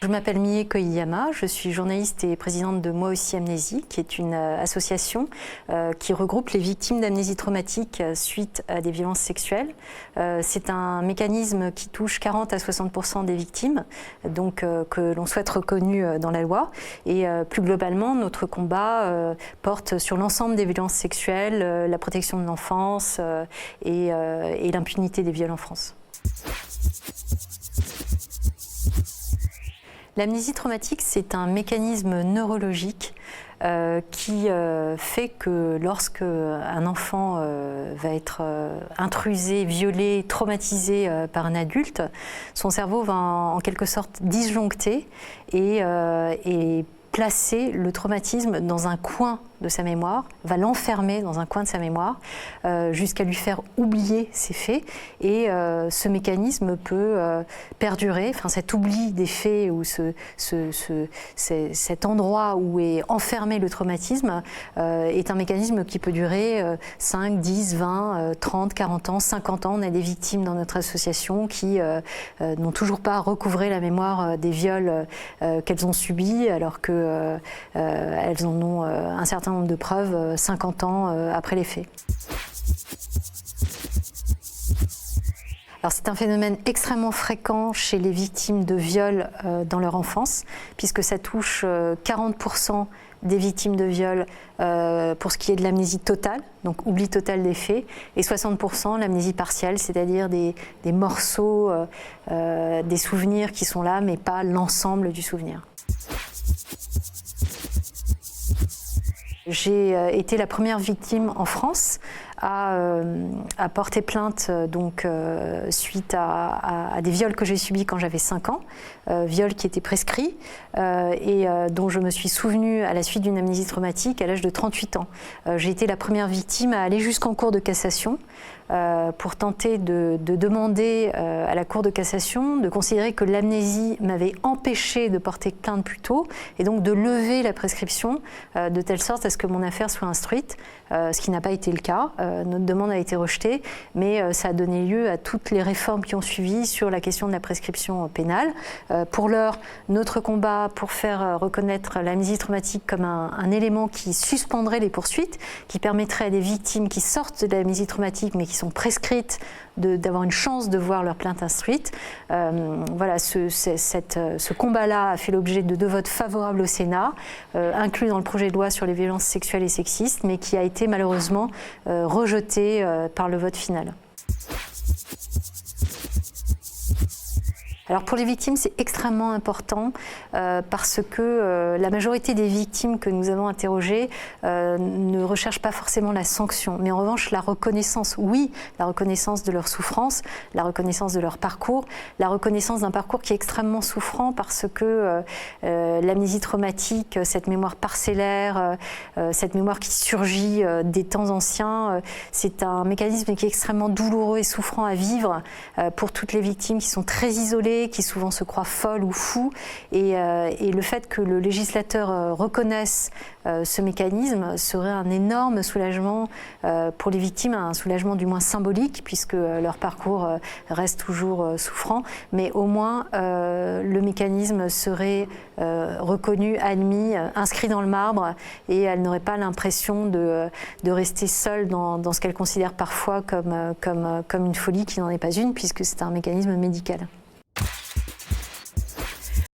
Je m'appelle Mie Koiyama, je suis journaliste et présidente de Moi aussi Amnésie, qui est une association qui regroupe les victimes d'amnésie traumatique suite à des violences sexuelles. C'est un mécanisme qui touche 40 à 60% des victimes, donc que l'on souhaite reconnu dans la loi. Et plus globalement, notre combat porte sur l'ensemble des violences sexuelles, la protection de l'enfance et l'impunité des viols en France. L'amnésie traumatique, c'est un mécanisme neurologique qui fait que lorsque un enfant va être intrusé, violé, traumatisé par un adulte, son cerveau va en quelque sorte disjoncter et placer le traumatisme dans un coin de sa mémoire, va l'enfermer dans un coin de sa mémoire jusqu'à lui faire oublier ses faits. Et ce mécanisme peut perdurer, enfin cet oubli des faits ou cet endroit où est enfermé le traumatisme est un mécanisme qui peut durer 5, 10, 20, 30, 40 ans, 50 ans. On a des victimes dans notre association qui n'ont toujours pas recouvré la mémoire des viols qu'elles ont subis alors qu'elles en ont un certain nombre de preuves 50 ans après les faits. Alors c'est un phénomène extrêmement fréquent chez les victimes de viols dans leur enfance, puisque ça touche 40% des victimes de viols pour ce qui est de l'amnésie totale, donc oubli total des faits, et 60% l'amnésie partielle, c'est-à-dire des morceaux, des souvenirs qui sont là, mais pas l'ensemble du souvenir. J'ai été la première victime en France à porter plainte suite à des viols que j'ai subis quand j'avais 5 ans, viols qui étaient prescrits et dont je me suis souvenue à la suite d'une amnésie traumatique à l'âge de 38 ans. J'ai été la première victime à aller jusqu'en cour de cassation pour tenter de demander à la cour de cassation de considérer que l'amnésie m'avait empêché de porter plainte plus tôt et donc de lever la prescription de telle sorte à ce que mon affaire soit instruite, ce qui n'a pas été le cas. Notre demande a été rejetée, mais ça a donné lieu à toutes les réformes qui ont suivi sur la question de la prescription pénale. Pour l'heure, notre combat pour faire reconnaître l'amnésie traumatique comme un élément qui suspendrait les poursuites, qui permettrait à des victimes qui sortent de l'amnésie traumatique mais qui sont prescrites d'avoir une chance de voir leur plainte instruite. Voilà, ce combat-là a fait l'objet de 2 votes favorables au Sénat, inclus dans le projet de loi sur les violences sexuelles et sexistes, mais qui a été malheureusement rejeté par le vote final. Alors pour les victimes, c'est extrêmement important parce que la majorité des victimes que nous avons interrogées ne recherchent pas forcément la sanction, mais en revanche la reconnaissance, oui, la reconnaissance de leur souffrance, la reconnaissance de leur parcours, la reconnaissance d'un parcours qui est extrêmement souffrant parce que l'amnésie traumatique, cette mémoire parcellaire, cette mémoire qui surgit des temps anciens, c'est un mécanisme qui est extrêmement douloureux et souffrant à vivre pour toutes les victimes qui sont très isolées, qui souvent se croient folles ou fous, et le fait que le législateur reconnaisse ce mécanisme serait un énorme soulagement pour les victimes, un soulagement du moins symbolique puisque leur parcours reste toujours souffrant, mais au moins le mécanisme serait reconnu, admis, inscrit dans le marbre et elles n'auraient pas l'impression de rester seules dans ce qu'elles considèrent parfois comme une folie qui n'en est pas une puisque c'est un mécanisme médical.